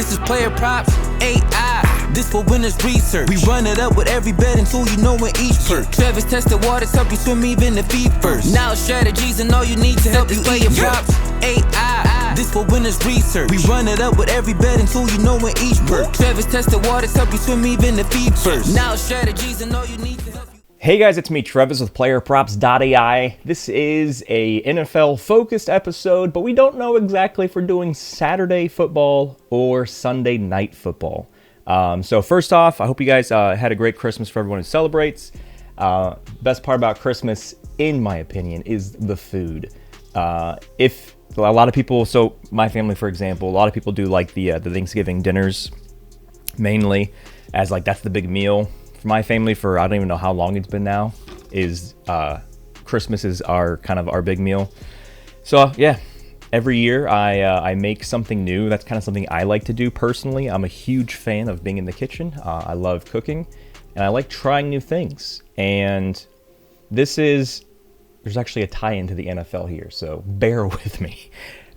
This is PlayerProps.ai. This for winners research. We run it up with every betting tool you know in each perk. Travis tested waters, help you swim even if feet first. Now strategies and all you need to help you PlayerProps.ai. This for winners research. We run it up with every betting tool you know in each perk. Travis tested waters, help you swim even if feet first. Now strategies and all you need to help you. Hey guys, it's me, Travis with PlayerProps.ai. This is a NFL-focused episode, but we don't know exactly if we're doing Saturday football or Sunday night football. So first off, I hope you guys had a great Christmas for everyone who celebrates. Best part about Christmas, in my opinion, is the food. If a lot of people, so my family, for example, a lot of people do like the Thanksgiving dinners, mainly, as like that's the big meal. For my family, for I don't even know how long it's been now, is Christmas is our big meal. So yeah, every year I make something new. That's kind of something I like to do personally. I'm a huge fan of being in the kitchen. I love cooking, and I like trying new things. And there's actually a tie-in to the NFL here, so bear with me.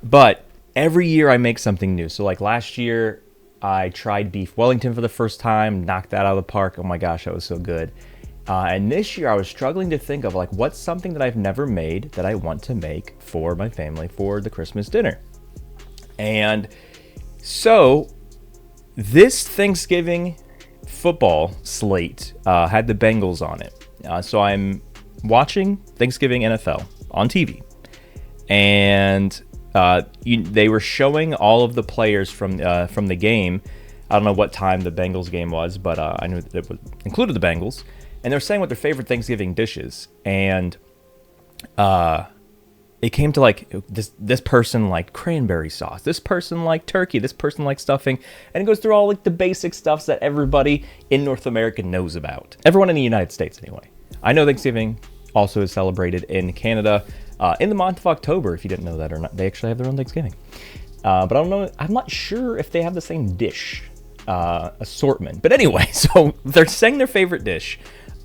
But every year I make something new. So like last year, I tried beef Wellington for the first time, knocked that out of the park. Oh my gosh, that was so good. And this year I was struggling to think of like what's something that I've never made that I want to make for my family for the Christmas dinner. And so this Thanksgiving football slate had the Bengals on it. So I'm watching Thanksgiving NFL on TV. And they were showing all of the players from the game. I don't know what time the Bengals game was, but I knew that it included the Bengals. And they're saying what their favorite Thanksgiving dish is. And it came to like this person liked cranberry sauce, this person liked turkey, this person liked stuffing, and it goes through all like the basic stuffs that everybody in North America knows about. Everyone in the United States, anyway. I know Thanksgiving also is celebrated in Canada. In the month of October, if you didn't know that or not, they actually have their own Thanksgiving. But I don't know, I'm not sure if they have the same dish assortment. But anyway, so they're saying their favorite dish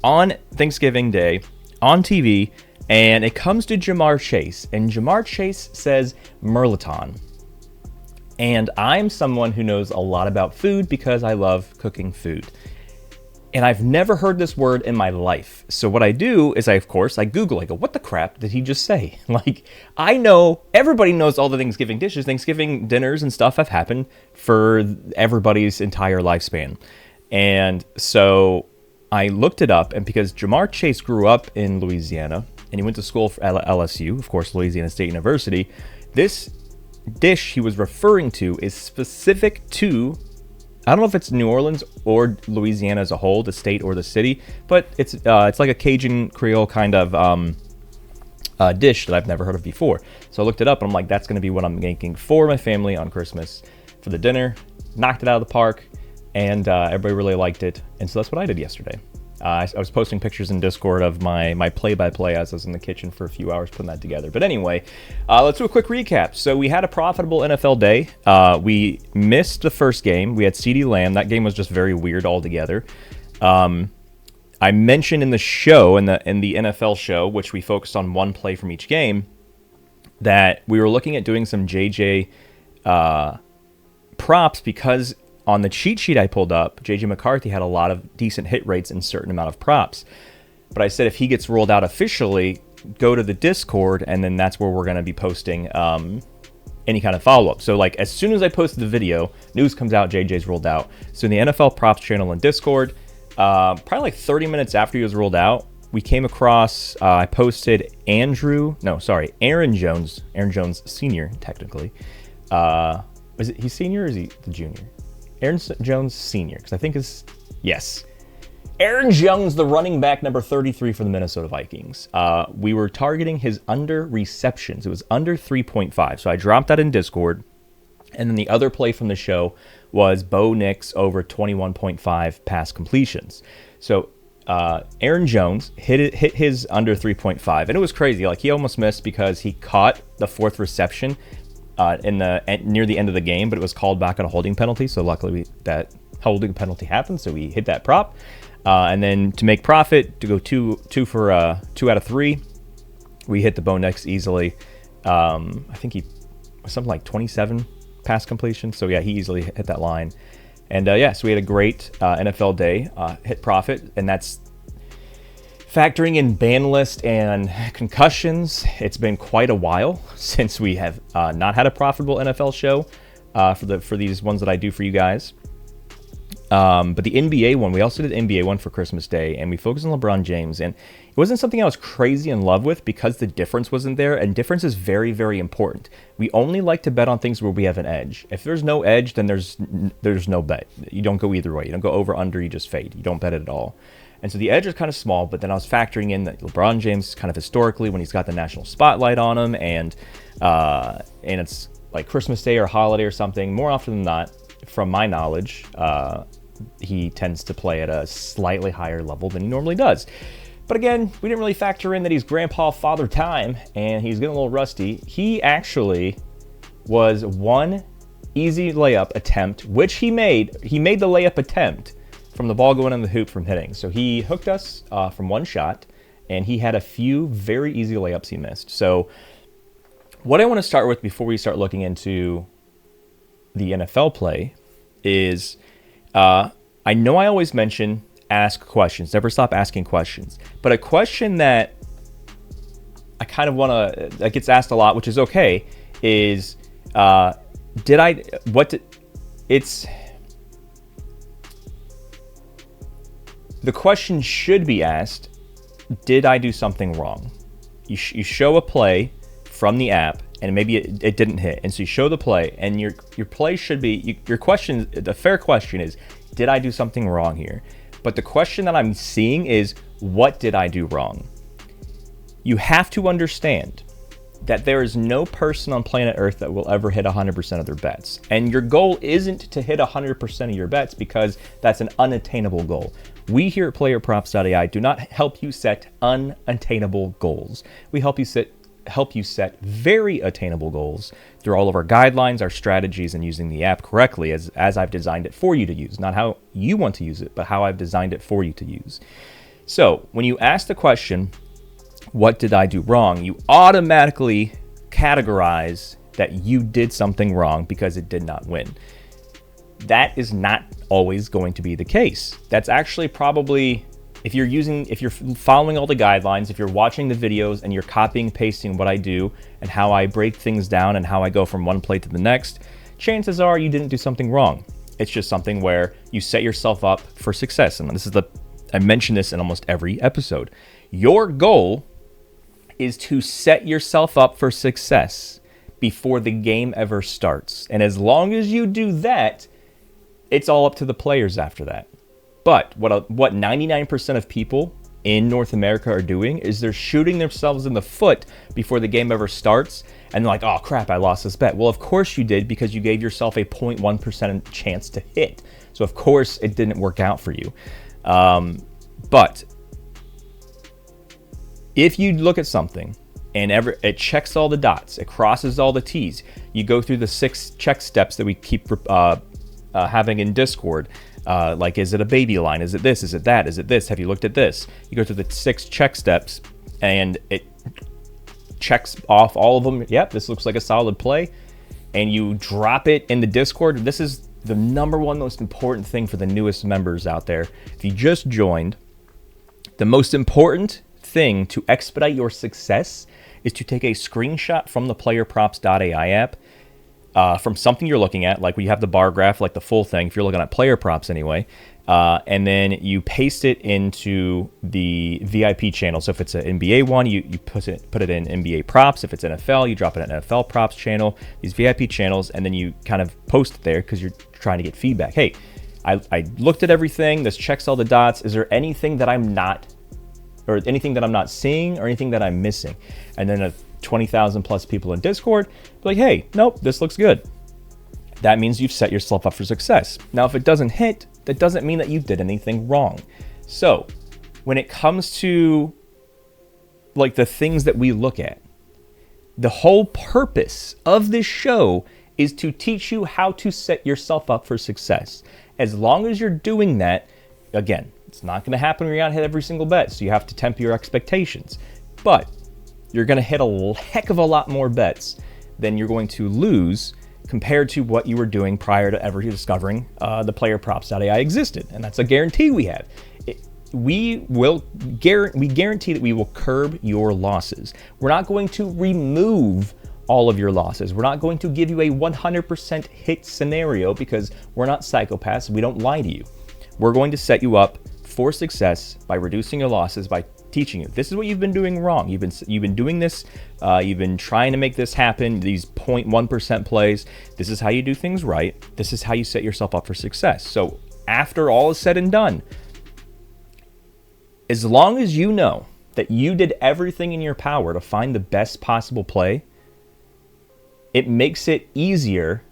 on Thanksgiving Day on TV, and it comes to Jamar Chase. And Jamar Chase says Merlaton. And I'm someone who knows a lot about food because I love cooking food. And I've never heard this word in my life. So what I do is I Google, I go, what the crap did he just say? Like, I know, everybody knows all the Thanksgiving dishes. Thanksgiving dinners and stuff have happened for everybody's entire lifespan. And so I looked it up, and because Jamar Chase grew up in Louisiana, and he went to school for LSU, of course, Louisiana State University, this dish he was referring to is specific to, I don't know if it's New Orleans or Louisiana as a whole, the state or the city, but it's like a Cajun Creole kind of dish that I've never heard of before. So I looked it up, and I'm like, that's going to be what I'm making for my family on Christmas for the dinner. Knocked it out of the park, and everybody really liked it. And so that's what I did yesterday. I was posting pictures in Discord of my play-by-play as I was in the kitchen for a few hours putting that together. But anyway, let's do a quick recap. So we had a profitable NFL day. We missed the first game. We had CeeDee Lamb. That game was just very weird altogether. I mentioned in the show, in the NFL show, which we focused on one play from each game, that we were looking at doing some JJ props because on the cheat sheet I pulled up, J.J. McCarthy had a lot of decent hit rates in a certain amount of props. But I said if he gets rolled out officially, go to the Discord, and then that's where we're going to be posting any kind of follow-up. So like as soon as I posted the video, news comes out, JJ's rolled out. So in the NFL Props channel in Discord, probably like 30 minutes after he was rolled out, we came across, I posted Aaron Jones Sr., technically. Is he senior or is he the junior? Aaron Jones Sr., because I think yes. Aaron Jones, the running back number 33 for the Minnesota Vikings. We were targeting his under receptions. It was under 3.5. So I dropped that in Discord. And then the other play from the show was Bo Nix over 21.5 pass completions. So Aaron Jones hit his under 3.5. And it was crazy. Like he almost missed because he caught the fourth reception near the end of the game, but it was called back on a holding penalty. So luckily that holding penalty happened, so we hit that prop. And then to make profit, to go two out of three, we hit the Bo Nix easily. I think he was something like 27 pass completion. So yeah, he easily hit that line. And yeah, so we had a great NFL day, hit profit, and that's factoring in ban list and concussions. It's been quite a while since we have not had a profitable NFL show for these ones that I do for you guys. But the NBA one, we also did NBA one for Christmas Day, and we focused on LeBron James. And it wasn't something I was crazy in love with because the difference wasn't there, and difference is very, very important. We only like to bet on things where we have an edge. If there's no edge, then there's no bet. You don't go either way. You don't go over, under, you just fade. You don't bet it at all. And so the edge is kind of small, but then I was factoring in that LeBron James, kind of historically, when he's got the national spotlight on him, and it's like Christmas Day or holiday or something, more often than not, from my knowledge, he tends to play at a slightly higher level than he normally does. But again, we didn't really factor in that he's grandpa father time, and he's getting a little rusty. He actually was one easy layup attempt, which he made. He made the layup attempt from the ball going in the hoop from hitting. So he hooked us from one shot, and he had a few very easy layups he missed. So what I want to start with before we start looking into the NFL play is I know I always mention ask questions, never stop asking questions. But a question that I kind of want to, that gets asked a lot, which is okay, is the question should be asked, did I do something wrong? You show a play from the app, and maybe it didn't hit, and so you show the play, and your play should be, your question, the fair question is, did I do something wrong here? But the question that I'm seeing is, what did I do wrong? You have to understand that there is no person on planet Earth that will ever hit 100% of their bets. And your goal isn't to hit 100% of your bets, because that's an unattainable goal. We here at PlayerProps.ai do not help you set unattainable goals. We help you set very attainable goals through all of our guidelines, our strategies, and using the app correctly as I've designed it for you to use. Not how you want to use it, but how I've designed it for you to use. So when you ask the question, what did I do wrong? You automatically categorize that you did something wrong because it did not win. That is not always going to be the case. That's actually probably, if you're following all the guidelines, if you're watching the videos and you're copying, pasting what I do and how I break things down and how I go from one play to the next, chances are you didn't do something wrong. It's just something where you set yourself up for success. And I mention this in almost every episode. Your goal is to set yourself up for success before the game ever starts. And as long as you do that, it's all up to the players after that. But what 99% of people in North America are doing is they're shooting themselves in the foot before the game ever starts, and they're like, oh crap, I lost this bet. Well, of course you did, because you gave yourself a 0.1% chance to hit. So of course it didn't work out for you. But if you look at something and it checks all the dots, it crosses all the T's, you go through the 6 check steps that we keep having in Discord. Like, is it a baby line? Is it this? Is it that? Is it this? Have you looked at this? You go through the 6 check steps, and it checks off all of them. Yep, this looks like a solid play. And you drop it in the Discord. This is the number one most important thing for the newest members out there. If you just joined, the most important thing to expedite your success is to take a screenshot from the PlayerProps.ai app. From something you're looking at, like we have the bar graph, like the full thing, if you're looking at player props anyway, and then you paste it into the VIP channel. So if it's an NBA one, you put it in NBA props. If it's NFL, you drop it in NFL props channel, these VIP channels, and then you kind of post it there because you're trying to get feedback. Hey, I looked at everything. This checks all the dots. Is there anything that I'm not seeing, or anything that I'm missing? And then 20,000 plus people in Discord be like, hey, nope, this looks good. That means you've set yourself up for success. Now, if it doesn't hit, that doesn't mean that you did anything wrong. So when it comes to like the things that we look at, the whole purpose of this show is to teach you how to set yourself up for success. As long as you're doing that, again, it's not going to happen when you're going to hit every single bet, so you have to temper your expectations. But you're going to hit a heck of a lot more bets than you're going to lose compared to what you were doing prior to ever discovering the PlayerProps.ai existed. And that's a guarantee we have. We guarantee that we will curb your losses. We're not going to remove all of your losses. We're not going to give you a 100% hit scenario because we're not psychopaths. We don't lie to you. We're going to set you up for success by reducing your losses, by teaching you. This is what you've been doing wrong. You've been doing this. You've been trying to make this happen. These 0.1% plays. This is how you do things right. This is how you set yourself up for success. So after all is said and done, as long as you know that you did everything in your power to find the best possible play, it makes it easier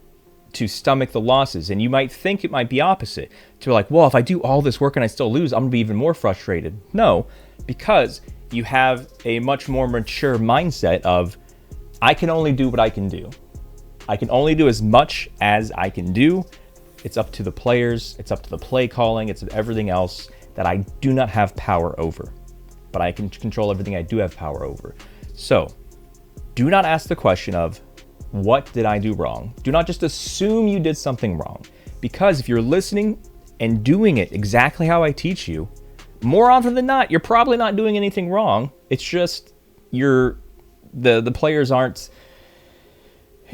to stomach the losses. And you might think it might be opposite. To like, well, if I do all this work and I still lose, I'm gonna be even more frustrated. No, because you have a much more mature mindset of, I can only do what I can do. I can only do as much as I can do. It's up to the players. It's up to the play calling. It's everything else that I do not have power over, but I can control everything I do have power over. So do not ask the question of, what did I do wrong? Do not just assume you did something wrong, because if you're listening and doing it exactly how I teach you, more often than not, you're probably not doing anything wrong. It's just the players aren't,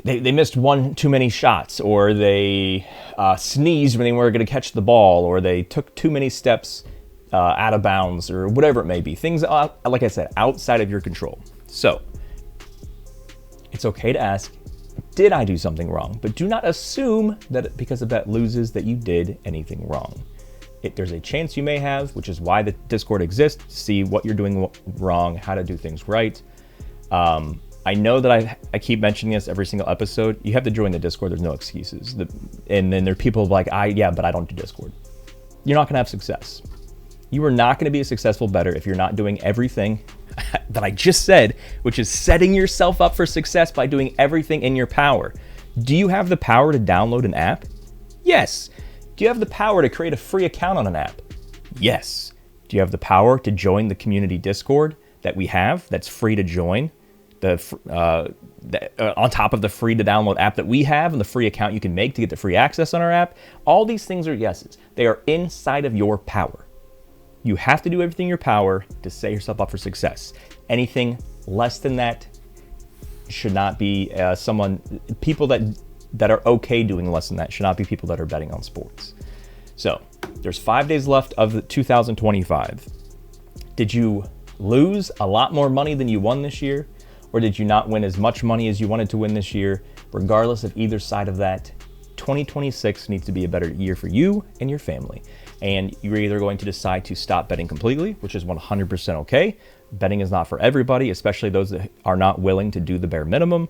they missed one too many shots, or they sneezed when they were going to catch the ball, or they took too many steps out of bounds, or whatever it may be. Things, like I said, outside of your control. So it's okay to ask, did I do something wrong? But do not assume that because a bet loses that you did anything wrong. There's a chance you may have, which is why the Discord exists, to see what you're doing wrong, how to do things right. I know that I keep mentioning this every single episode. You have to join the Discord. There's no excuses. And then there are people like, but I don't do Discord. You're not going to have success. You are not going to be a successful bettor if you're not doing everything that I just said, which is setting yourself up for success by doing everything in your power. Do you have the power to download an app? Yes. Do you have the power to create a free account on an app? Yes. Do you have the power to join the community Discord that we have that's free to join? On top of the free to download app that we have and the free account you can make to get the free access on our app? All these things are yeses. They are inside of your power. You have to do everything in your power to set yourself up for success. Anything less than that should not be people that are okay doing less than that should not be people that are betting on sports. So there's 5 days left of 2025. Did you lose a lot more money than you won this year? Or did you not win as much money as you wanted to win this year? Regardless of either side of that, 2026 needs to be a better year for you and your family. And you're either going to decide to stop betting completely, which is 100% okay. Betting is not for everybody, especially those that are not willing to do the bare minimum.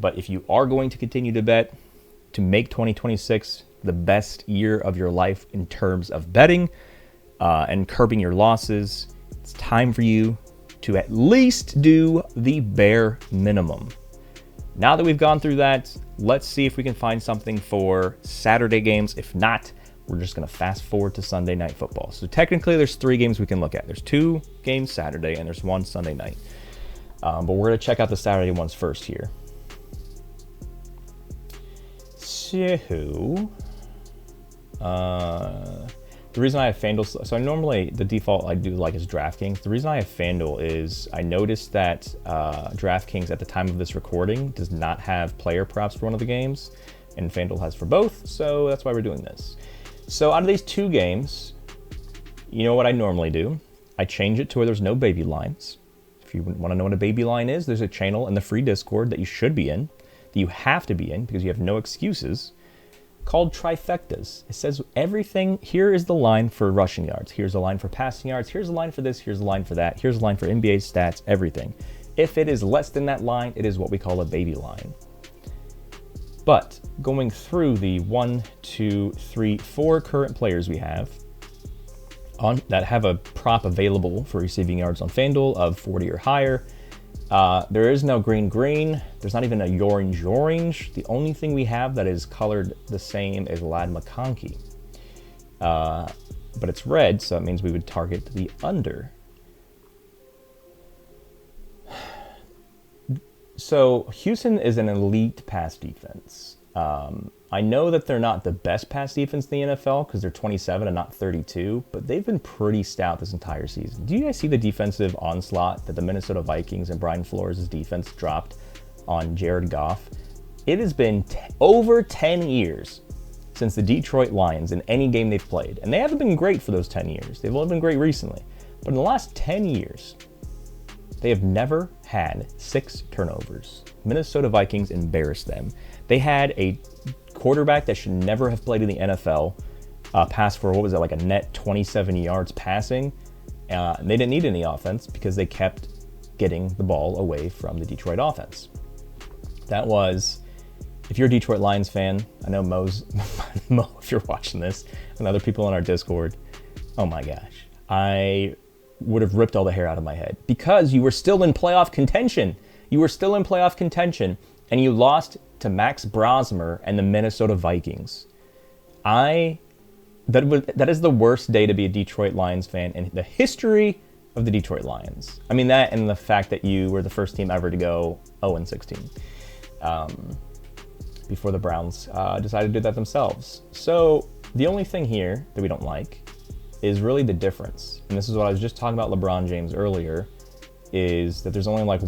But if you are going to continue to bet, to make 2026 the best year of your life in terms of betting and curbing your losses, it's time for you to at least do the bare minimum. Now that we've gone through that, let's see if we can find something for Saturday games. If not, we're just going to fast forward to Sunday Night Football. So technically there's 3 games we can look at. There's 2 games Saturday and there's 1 Sunday night. But we're going to check out the Saturday ones first here. So, the reason I have FanDuel, so I normally, the default I do like is DraftKings. The reason I have FanDuel is I noticed that DraftKings at the time of this recording does not have player props for one of the games, and FanDuel has for both, so that's why we're doing this. So out of these 2 games, you know what I normally do? I change it to where there's no baby lines. If you want to know what a baby line is, there's a channel in the free Discord that you should be in, that you have to be in because you have no excuses, called trifectas. It says everything, here is the line for rushing yards, here's a line for passing yards, here's a line for this, here's a line for that, here's a line for NBA stats, everything. If it is less than that line, it is what we call a baby line. But going through the 1, 2, 3, 4 current players we have that have a prop available for receiving yards on FanDuel of 40 or higher, there is no green. There's not even a orange. The only thing we have that is colored the same is Ladd McConkey. But it's red, so it means we would target the under. So Houston is an elite pass defense. I know that they're not the best pass defense in the NFL because they're 27 and not 32, but they've been pretty stout this entire season. Do you guys see the defensive onslaught that the Minnesota Vikings and Brian Flores' defense dropped on Jared Goff? It has been over 10 years since the Detroit Lions in any game they've played. And they haven't been great for those 10 years. They've only been great recently. But in the last 10 years, they have never had 6 turnovers. Minnesota Vikings embarrassed them. They had a quarterback that should never have played in the NFL pass for, what was it, like a net 27 yards passing. They didn't need any offense because they kept getting the ball away from the Detroit offense. That was, if you're a Detroit Lions fan, I know Mo, if you're watching this, and other people on our Discord, oh my gosh, I would have ripped all the hair out of my head because you were still in playoff contention. You were still in playoff contention, and you lost to Max Brosmer and the Minnesota Vikings. That is the worst day to be a Detroit Lions fan in the history of the Detroit Lions. I mean, that and the fact that you were the first team ever to go 0-16 before the Browns decided to do that themselves. So the only thing here that we don't like is really the difference. And this is what I was just talking about LeBron James earlier, is that there's only like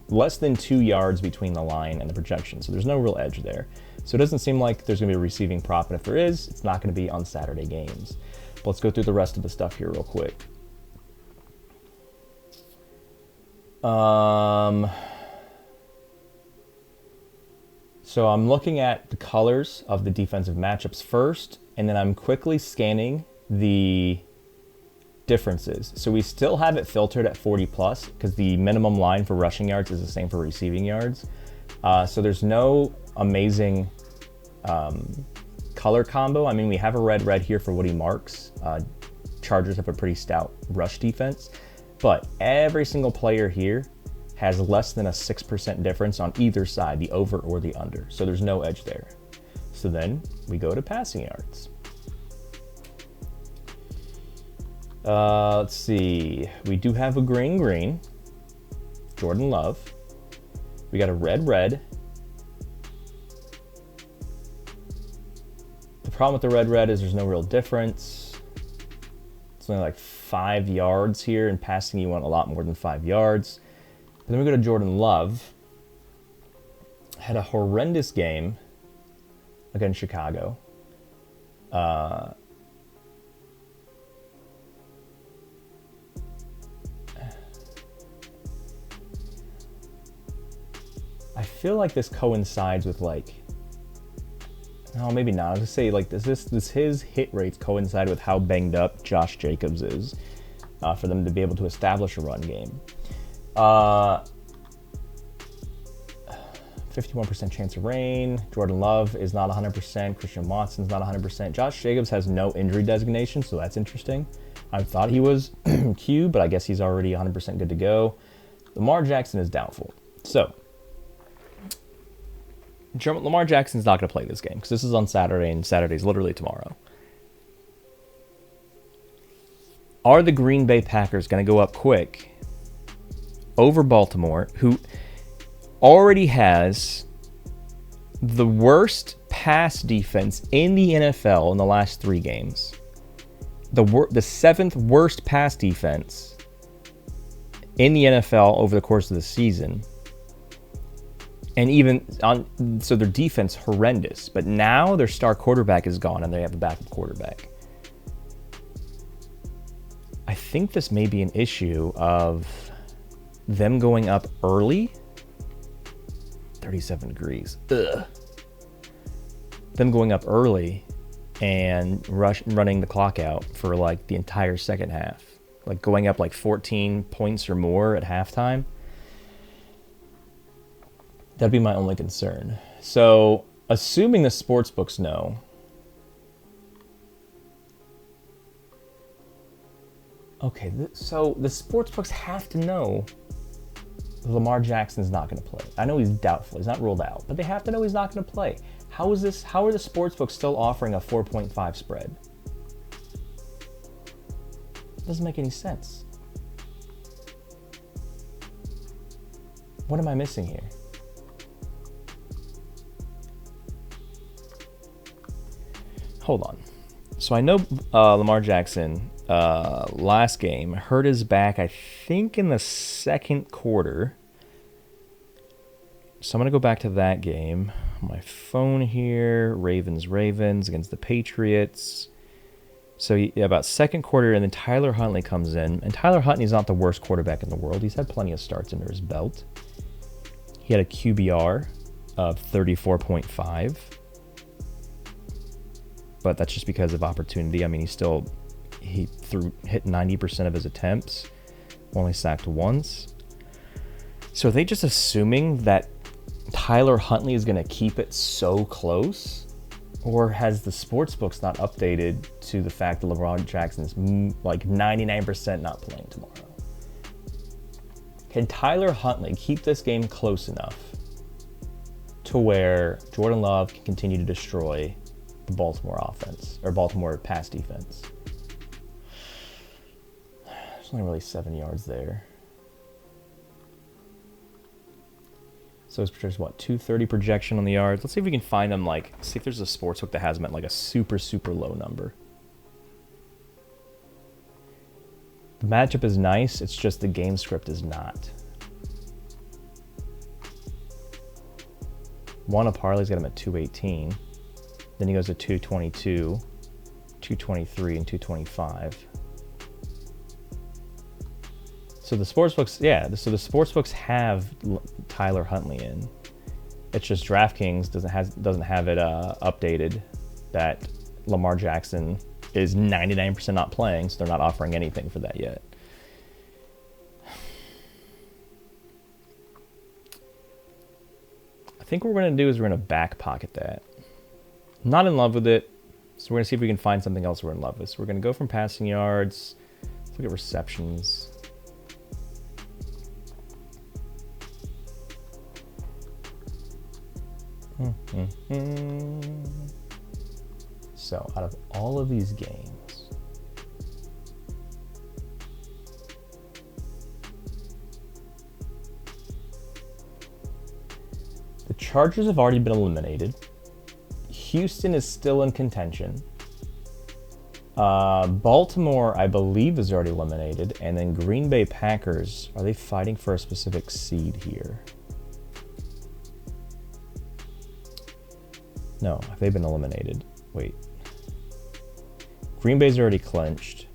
less than 2 yards between the line and the projection. So there's no real edge there. So it doesn't seem like there's going to be a receiving prop. And if there is, it's not going to be on Saturday games. But let's go through the rest of the stuff here real quick. So I'm looking at the colors of the defensive matchups first, and then I'm quickly scanning the differences. So we still have it filtered at 40 plus because the minimum line for rushing yards is the same for receiving yards. So there's no amazing color combo. I mean, we have a red here for Woody Marks. Chargers have a pretty stout rush defense, but every single player here has less than a 6% difference on either side, the over or the under. So there's no edge there. So then we go to passing yards. Let's see. We do have a green, Jordan Love. We got a red. The problem with the red is there's no real difference. It's only like 5 yards here. In passing, you want a lot more than 5 yards. But then we go to Jordan Love. Had a horrendous game against Chicago. I feel like this coincides with no, maybe not. I was gonna say does his hit rates coincide with how banged up Josh Jacobs is for them to be able to establish a run game. 51% chance of rain. Jordan Love is not 100%. Christian Watson's not 100%. Josh Jacobs has no injury designation, so that's interesting. I thought he was Q, but I guess he's already 100% good to go. Lamar Jackson is doubtful. So Lamar Jackson's not going to play this game because this is on Saturday, and Saturday's literally tomorrow. Are the Green Bay Packers going to go up quick over Baltimore, who already has the worst pass defense in the NFL in the last 3 games? The 7th worst pass defense in the NFL over the course of the season. And so their defense horrendous, but now their star quarterback is gone and they have a backup quarterback. I think this may be an issue of them going up early. 37 degrees. Ugh. Them going up early and running the clock out for the entire second half. Going up 14 points or more at halftime. That'd be my only concern. So, assuming the sportsbooks know, okay, so the sportsbooks have to know Lamar Jackson's not going to play. I know he's doubtful. He's not ruled out, but they have to know he's not going to play. How are the sportsbooks still offering a 4.5 spread? It doesn't make any sense. What am I missing here? hold on. So I know Lamar Jackson last game hurt his back, I think in the second quarter. So I'm going to go back to that game. My phone here, Ravens against the Patriots. So yeah, about second quarter, and then Tyler Huntley comes in. And Tyler Huntley's not the worst quarterback in the world. He's had plenty of starts under his belt. He had a QBR of 34.5. But that's just because of opportunity. I mean, he hit 90% of his attempts, only sacked once. So are they just assuming that Tyler Huntley is going to keep it so close? Or has the sportsbooks not updated to the fact that LeBron Jackson's like 99% not playing tomorrow? Can Tyler Huntley keep this game close enough to where Jordan Love can continue to destroy the Baltimore offense, or Baltimore pass defense? There's only really 7 yards there. So there's what, 230 projection on the yards. Let's see if we can find them, like, see if there's a sportsbook that has them at like a super, super low number. The matchup is nice, it's just the game script is not. One of Parley's got him at 218. Then he goes to 222, 223, and 225. So the sportsbooks, so the sportsbooks have Tyler Huntley in. It's just DraftKings doesn't have it updated that Lamar Jackson is 99% not playing, so they're not offering anything for that yet. I think what we're going to do is we're going to back pocket that. I'm not in love with it, so we're going to see if we can find something else we're in love with. So we're going to go from passing yards. Let's look at receptions. So out of all of these games, the Chargers have already been eliminated. Houston is still in contention. Baltimore, I believe, is already eliminated. And then Green Bay Packers, are they fighting for a specific seed here? No, have they been eliminated? Wait. Green Bay's already clinched.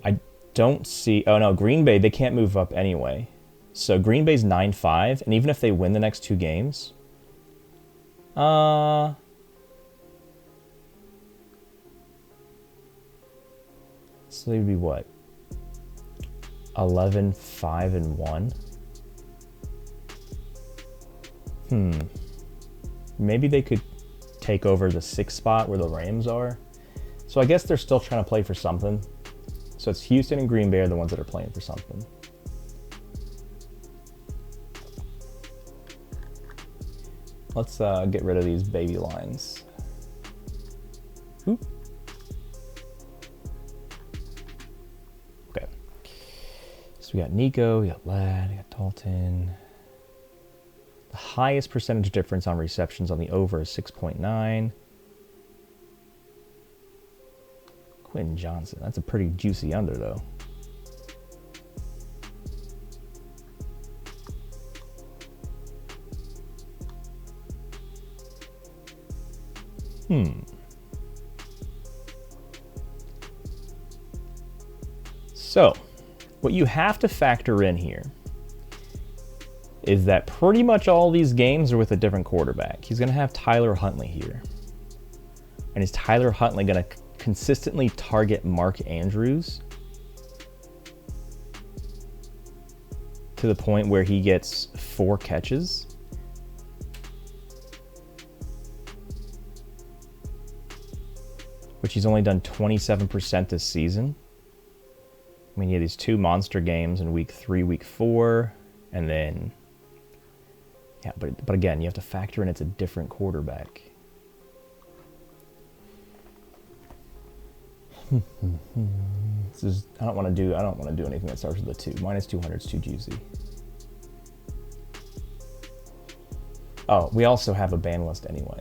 I don't see... Oh, no, Green Bay, they can't move up anyway. So Green Bay's 9-5, and even if they win the next two games... So they'd be what? 11-5-1? Maybe they could take over the 6th spot where the Rams are. So I guess they're still trying to play for something. So it's Houston and Green Bay are the ones that are playing for something. Let's get rid of these baby lines. Oop. Okay. So we got Nico, we got Ladd, we got Dalton. The highest percentage difference on receptions on the over is 6.9. Quentin Johnson. That's a pretty juicy under, though. So, what you have to factor in here is that pretty much all these games are with a different quarterback. He's going to have Tyler Huntley here. And is Tyler Huntley going to consistently target Mark Andrews to the point where he gets 4 catches? Which he's only done 27% this season. I mean, he had these 2 monster games in week 3, week 4, and then... Yeah, but again, you have to factor in it's a different quarterback. This is, I don't want to do anything that starts with a 2. -200 is too juicy. Oh, we also have a ban list anyway.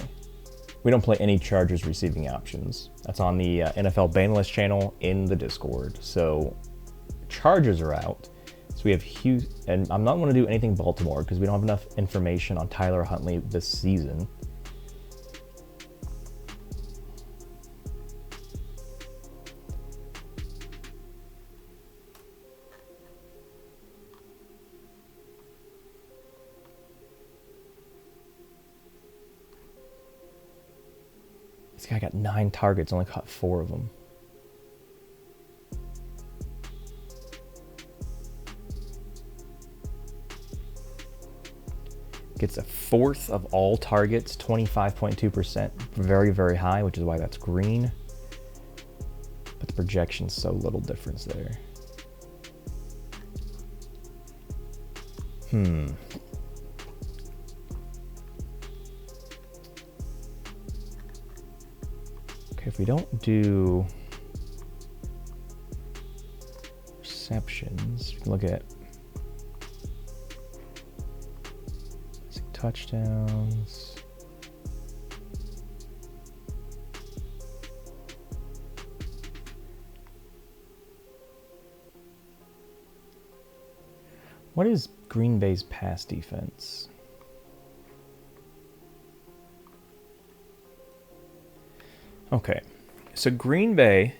We don't play any Chargers receiving options. That's on the NFL ban list channel in the Discord. So Chargers are out. So we have Hughes, and I'm not going to do anything Baltimore because we don't have enough information on Tyler Huntley this season. This guy got 9 targets, only caught 4 of them. Gets a 4th of all targets, 25.2%. Very, very high, which is why that's green. But the projection's so little difference there. Okay, if we don't do receptions, we can look at touchdowns. What is Green Bay's pass defense? Okay, so Green Bay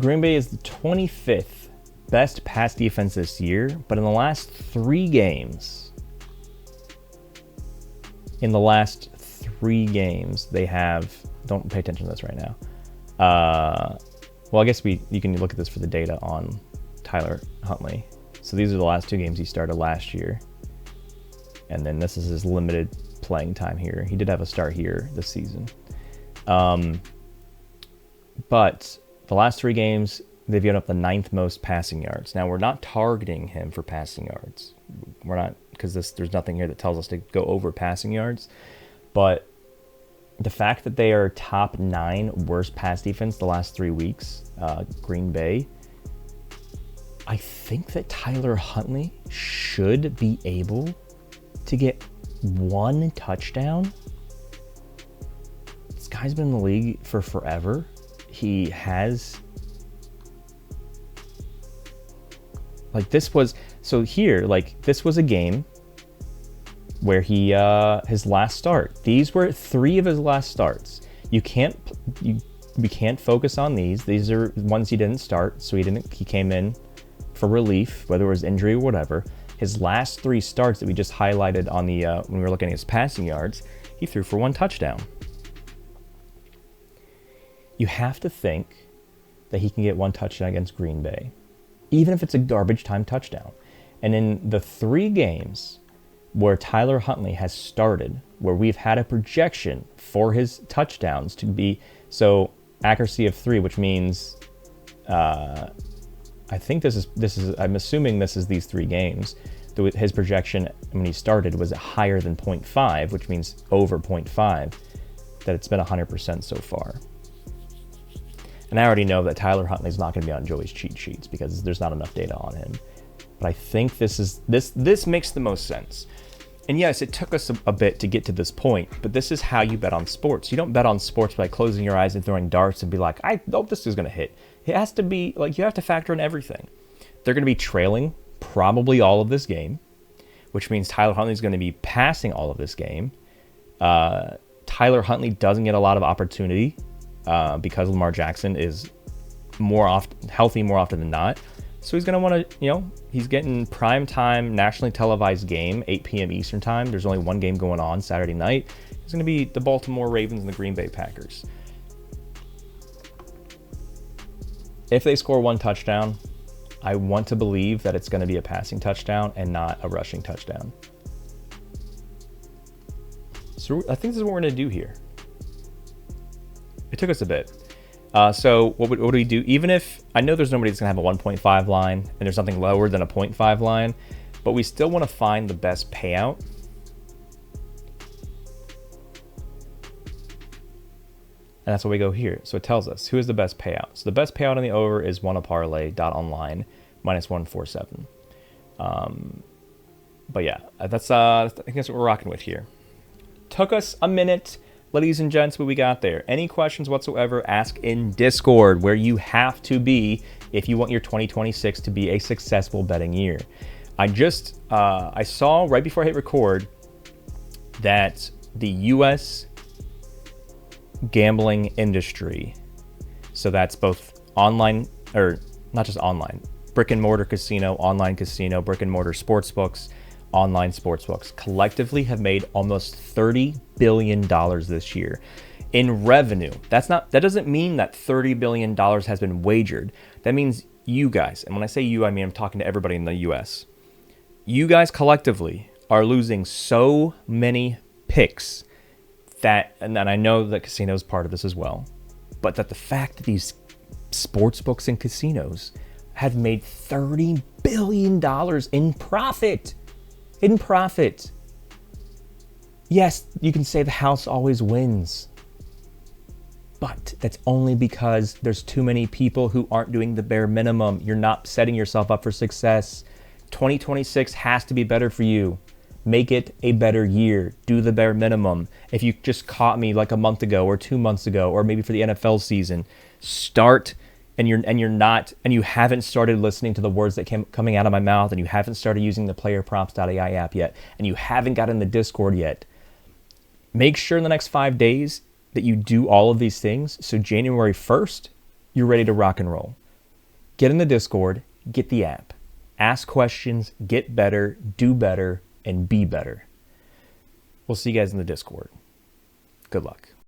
is the 25th best pass defense this year, but in the last 3 games, they have, don't pay attention to this right now. Well, I guess you can look at this for the data on Tyler Huntley. So these are the last 2 games he started last year. And then this is his limited playing time here. He did have a start here this season. But the last 3 games, they've given up the 9th most passing yards. Now, we're not targeting him for passing yards. We're not, because there's nothing here that tells us to go over passing yards. But the fact that they are top 9 worst pass defense the last 3 weeks, Green Bay, I think that Tyler Huntley should be able to get 1 touchdown. This guy's been in the league for forever. He has, this was a game where he his last start. These were 3 of his last starts. We can't focus on these. These are ones he didn't start, so he came in for relief, whether it was injury or whatever. His last 3 starts that we just highlighted on the when we were looking at his passing yards, he threw for 1 touchdown. You have to think that he can get 1 touchdown against Green Bay, even if it's a garbage time touchdown. And in the 3 games where Tyler Huntley has started, where we've had a projection for his touchdowns to be, so accuracy of 3, which means, I think I'm assuming this is these 3 games. His projection when he started was higher than 0.5, which means over 0.5, that it's been 100% so far. And I already know that Tyler Huntley's not going to be on Joey's cheat sheets because there's not enough data on him. But I think this makes the most sense. And yes, it took us a bit to get to this point, but this is how you bet on sports. You don't bet on sports by closing your eyes and throwing darts and be like, I hope this is going to hit. It has to be, you have to factor in everything. They're going to be trailing probably all of this game, which means Tyler Huntley's going to be passing all of this game. Tyler Huntley doesn't get a lot of opportunity because Lamar Jackson is healthy more often than not. So he's going to want to, he's getting prime time, nationally televised game, 8 p.m. Eastern time. There's only 1 game going on Saturday night. It's going to be the Baltimore Ravens and the Green Bay Packers. If they score 1 touchdown, I want to believe that it's going to be a passing touchdown and not a rushing touchdown. So I think this is what we're going to do here. It took us a bit. So what do we do? Even if, I know there's nobody that's going to have a 1.5 line and there's something lower than a 0.5 line, but we still want to find the best payout. And that's what we go here. So it tells us who is the best payout. So the best payout on the over is 1 a parlay .online -147. But yeah, that's I think that's what we're rocking with here. Took us a minute, ladies and gents, but we got there. Any questions whatsoever, ask in Discord, where you have to be if you want your 2026 to be a successful betting year. I saw right before I hit record that the U.S. gambling industry, so that's both online, or not just online, brick and mortar casino, online casino, brick and mortar sports books, online sports books, collectively have made almost $30 billion this year in revenue. That doesn't mean that $30 billion has been wagered. That means you guys, and when I say you, I mean I'm talking to everybody in the US. You guys collectively are losing so many picks that, and then I know that casino is part of this as well, but that the fact that these sports books and casinos have made $30 billion in profit. In profit. Yes, you can say the house always wins, but that's only because there's too many people who aren't doing the bare minimum. You're not setting yourself up for success. 2026 has to be better for you. Make it a better year. Do the bare minimum. If you just caught me like a month ago or 2 months ago, or maybe for the NFL season, start and you haven't started listening to the words that coming out of my mouth, and you haven't started using the PlayerProps.ai app yet, and you haven't gotten the Discord yet, make sure in the next 5 days that you do all of these things, so January 1st, you're ready to rock and roll. Get in the Discord, get the app, ask questions, get better, do better, and be better. We'll see you guys in the Discord. Good luck.